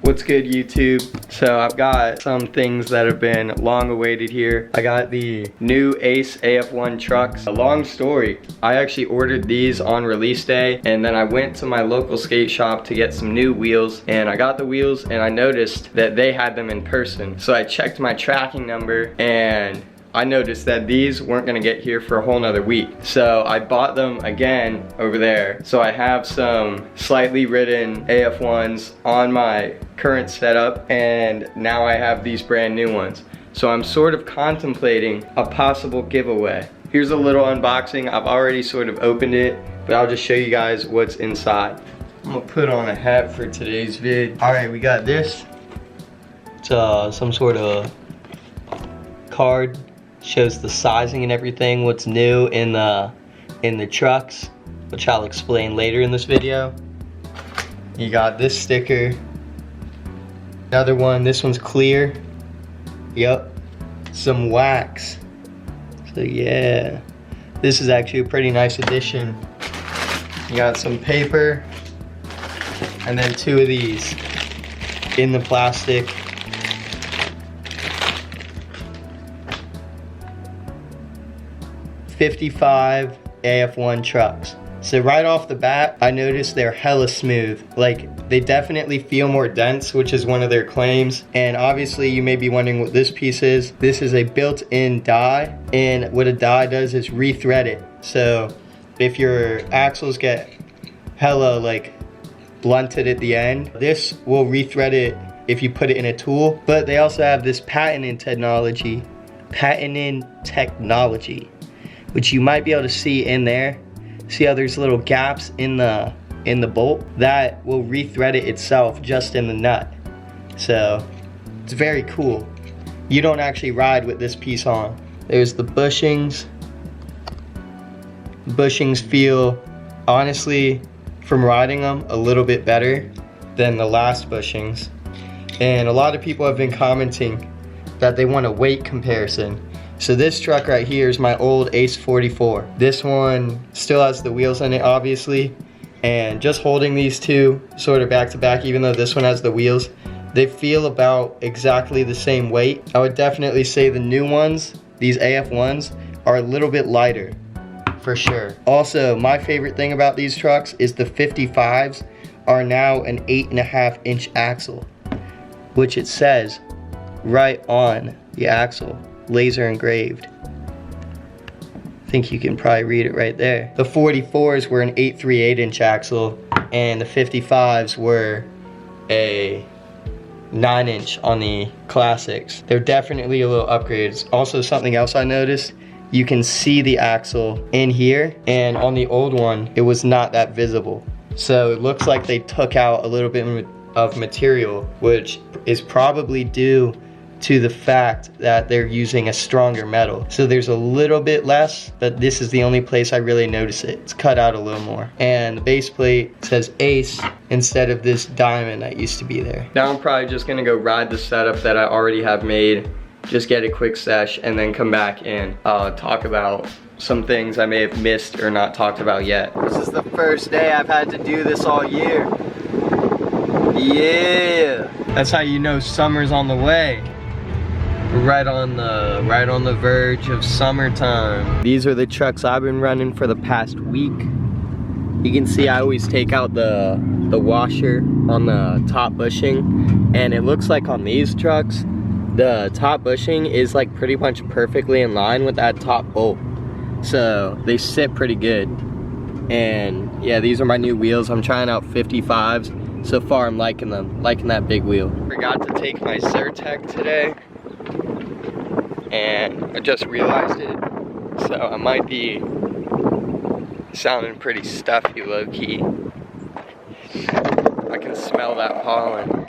What's good, YouTube? So I've got some things that have been long awaited here. I got the new Ace AF1 trucks. A long story. I actually ordered these on release day, and then I went to my local skate shop to get some new wheels, and I got the wheels and I noticed that they had them in person. So I checked my tracking number and I noticed that these weren't gonna get here for a whole nother week. So I bought them again over there. So I have some slightly ridden AF1s on my current setup, and now I have these brand new ones. So I'm sort of contemplating a possible giveaway. Here's a little unboxing. I've already sort of opened it, but I'll just show you guys what's inside. I'm gonna put on a hat for today's vid. All right, we got this. It's some sort of card. Shows the sizing and everything, what's new in the trucks, which I'll explain later in this video. You got this sticker, another one, this one's clear. Yep, some wax. So yeah, this is actually a pretty nice addition. You got some paper, and then two of these in the plastic. 55 AF1 trucks. So right off the bat, I noticed they're hella smooth. Like, they definitely feel more dense, which is one of their claims. And obviously you may be wondering what this piece is. This is a built-in die, and what a die does is rethread it. So if your axles get hella like blunted at the end, this will rethread it if you put it in a tool. But they also have this patented technology, which you might be able to see in there. See how there's little gaps in the bolt? That will rethread it itself just in the nut. So it's very cool. You don't actually ride with this piece on. There's the bushings. The bushings feel, honestly, from riding them, a little bit better than the last bushings. And a lot of people have been commenting that they want a weight comparison. So this truck right here is my old Ace 44. This one still has the wheels on it, obviously. And just holding these two sort of back to back, even though this one has the wheels, they feel about exactly the same weight. I would definitely say the new ones, these AF1s, are a little bit lighter, for sure. Also, my favorite thing about these trucks is the 55s are now an 8.5-inch axle, which it says right on the axle. Laser engraved. I think you can probably read it right there. The 44s were an 8.38-inch axle, and the 55s were a 9-inch on the classics. They're definitely a little upgrades. Also, something else I noticed, you can see the axle in here, and on the old one, it was not that visible. So it looks like they took out a little bit of material, which is probably due to the fact that they're using a stronger metal. So there's a little bit less, but this is the only place I really notice it. It's cut out a little more. And the base plate says Ace instead of this diamond that used to be there. Now I'm probably just gonna go ride the setup that I already have made, just get a quick sesh, and then come back and talk about some things I may have missed or not talked about yet. This is the first day I've had to do this all year. Yeah! That's how you know summer's on the way. Right on the verge of summertime. These are the trucks I've been running for the past week. You can see I always take out the washer on the top bushing, and it looks like on these trucks the top bushing is like pretty much perfectly in line with that top bolt, so they sit pretty good. And yeah, these are my new wheels. I'm trying out 55s. So far I'm liking them, liking that big wheel. Forgot to take my Zyrtec today, and I just realized it, so I might be sounding pretty stuffy low-key. I can smell that pollen.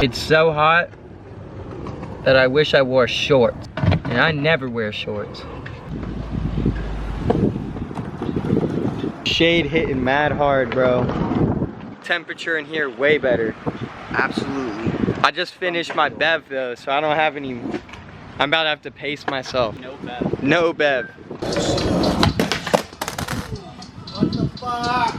It's so hot that I wish I wore shorts, and I never wear shorts. Shade hitting mad hard, bro. Temperature in here way better. Absolutely. I just finished my bev though, so I don't have any. I'm about to have to pace myself. No bev. No bev. What the fuck?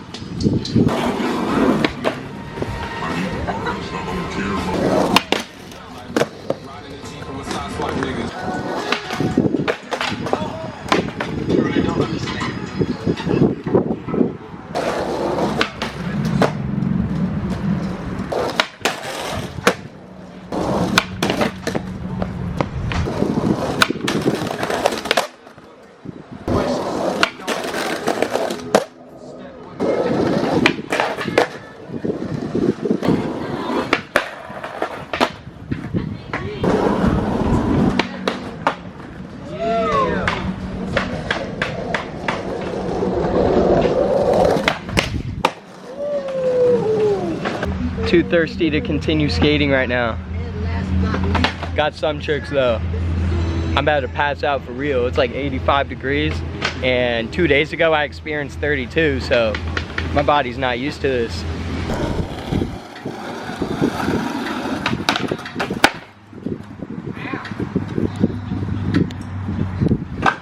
Too thirsty to continue skating right now. Got some tricks though. I'm about to pass out for real. It's like 85 degrees and 2 days ago I experienced 32, so my body's not used to this.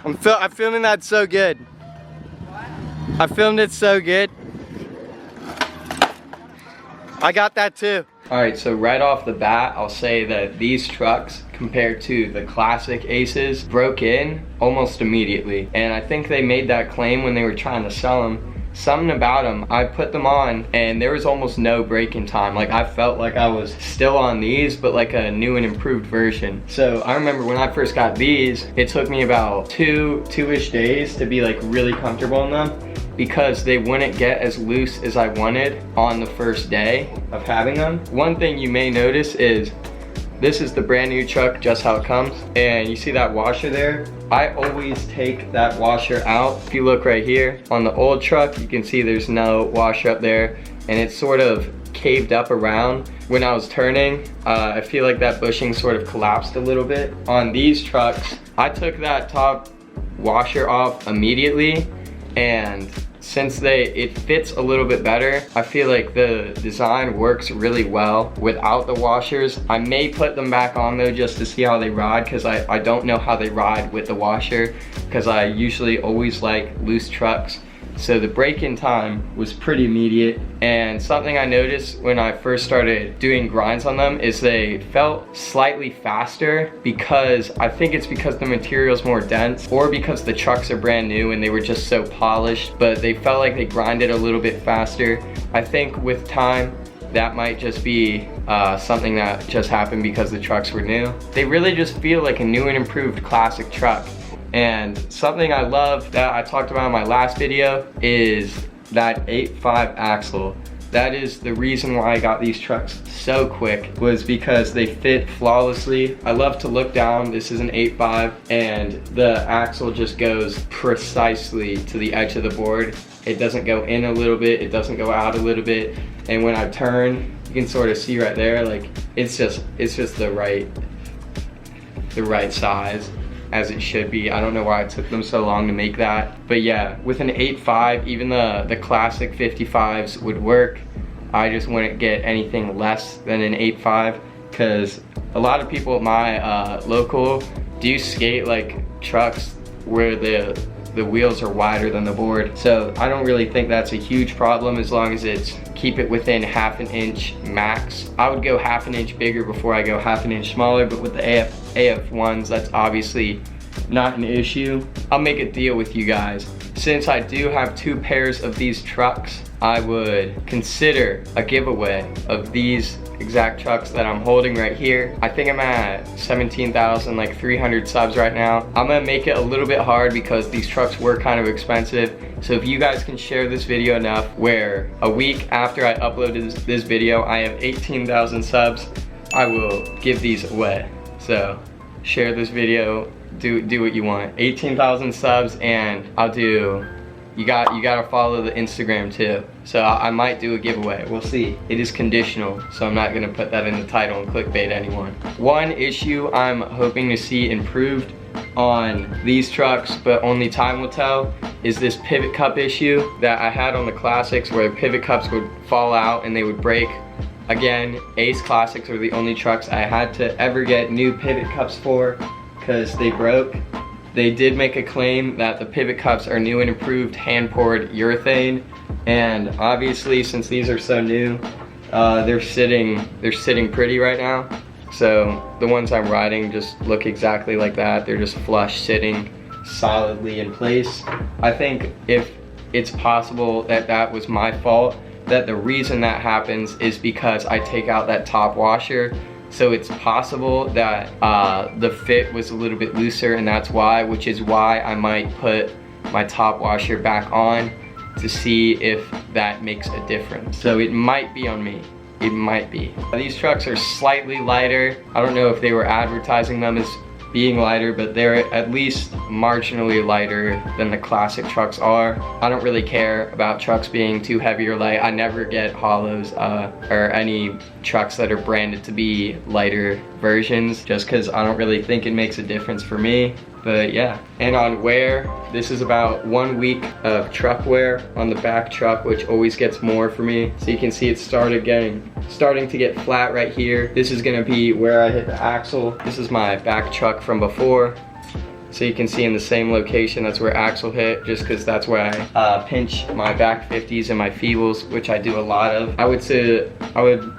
I'm filming that so good. I filmed it so good. I got that too. All right, so right off the bat, I'll say that these trucks, compared to the classic Aces, broke in almost immediately. And I think they made that claim when they were trying to sell them. Something about them, I put them on and there was almost no break-in time. Like I felt like I was still on these, but like a new and improved version. So I remember when I first got these, it took me about two-ish days to be like really comfortable in them, because they wouldn't get as loose as I wanted on the first day of having them. One thing you may notice is this is the brand new truck, just how it comes. And you see that washer there? I always take that washer out. If you look right here on the old truck, you can see there's no washer up there and it's sort of caved up around. When I was turning, I feel like that bushing sort of collapsed a little bit. On these trucks, I took that top washer off immediately, and since it fits a little bit better, I feel like the design works really well without the washers. I may put them back on though just to see how they ride, because I don't know how they ride with the washer, because I usually always like loose trucks. So the break-in time was pretty immediate, and something I noticed when I first started doing grinds on them is they felt slightly faster, because I think it's because the material's more dense, or because the trucks are brand new and they were just so polished, but they felt like they grinded a little bit faster. I think with time, that might just be something that just happened because the trucks were new. They really just feel like a new and improved classic truck. And something I love that I talked about in my last video is that 8.5 axle. That is the reason why I got these trucks so quick, was because they fit flawlessly. I love to look down. This is an 8.5 and the axle just goes precisely to the edge of the board. It doesn't go in a little bit, it doesn't go out a little bit. And when I turn, you can sort of see right there, like it's just the right size, as it should be. I don't know why it took them so long to make that. But yeah, with an 8.5, even the classic 55s would work. I just wouldn't get anything less than an 8.5, because a lot of people at my local do skate like trucks where the wheels are wider than the board. So I don't really think that's a huge problem, as long as it's keep it within 1/2 inch max. I would go 1/2 inch bigger before I go 1/2 inch smaller, but with the AF1s, that's obviously not an issue. I'll make a deal with you guys. Since I do have 2 pairs of these trucks, I would consider a giveaway of these exact trucks that I'm holding right here. I think I'm at 17,300 subs right now. I'm gonna make it a little bit hard because these trucks were kind of expensive. So if you guys can share this video enough where a week after I uploaded this video, I have 18,000 subs, I will give these away. So share this video, do what you want. 18,000 subs, and I'll do, you gotta follow the Instagram too. So I might do a giveaway, we'll see. It is conditional, so I'm not gonna put that in the title and clickbait anyone. One issue I'm hoping to see improved on these trucks, but only time will tell, is this pivot cup issue that I had on the Classics, where pivot cups would fall out and they would break. Again, Ace Classics are the only trucks I had to ever get new pivot cups for, because they broke. They did make a claim that the pivot cups are new and improved hand-poured urethane, and obviously since these are so new, they're sitting pretty right now. So the ones I'm riding just look exactly like that. They're just flush, sitting solidly in place. I think if it's possible that that was my fault, that the reason that happens is because I take out that top washer. So it's possible that the fit was a little bit looser, and that's why, which is why I might put my top washer back on to see if that makes a difference. So it might be on me. It might be. These trucks are slightly lighter. I don't know if they were advertising them as being lighter, but they're at least marginally lighter than the Classic trucks are. I don't really care about trucks being too heavy or light. I never get hollows or any trucks that are branded to be lighter versions, just because I don't really think it makes a difference for me. But yeah, and on wear, this is about 1 week of truck wear on the back truck, which always gets more for me. So you can see it's starting to get flat right here. This is gonna be where I hit the axle. This is my back truck from before. So you can see in the same location, that's where axle hit, just because that's where I pinch my back 50s and my feebles, which I do a lot of. I would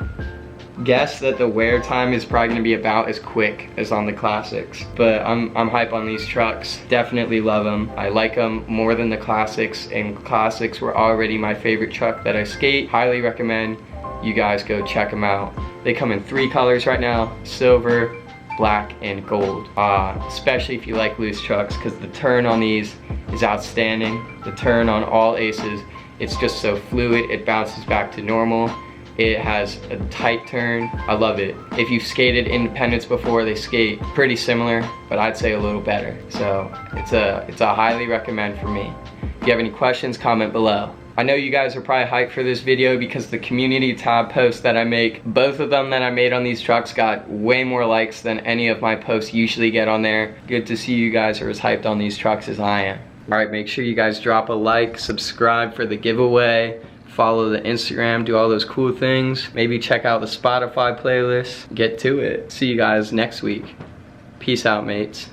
guess that the wear time is probably gonna be about as quick as on the Classics, but I'm hype on these trucks. Definitely love them. I like them more than the Classics, and Classics were already my favorite truck that I skate. Highly recommend you guys go check them out. They come in 3 colors right now: silver, black, and gold. Especially if you like loose trucks, because the turn on these is outstanding. The turn on all Aces, it's just so fluid, it bounces back to normal. It has a tight turn. I love it. If you've skated Independence before, they skate pretty similar, but I'd say a little better. So it's a highly recommend for me. If you have any questions, comment below. I know you guys are probably hyped for this video because the community tab posts that I make, both of them that I made on these trucks, got way more likes than any of my posts usually get on there. Good to see you guys are as hyped on these trucks as I am. Alright, make sure you guys drop a like, subscribe for the giveaway, follow the Instagram, do all those cool things. Maybe check out the Spotify playlist. Get to it. See you guys next week. Peace out, mates.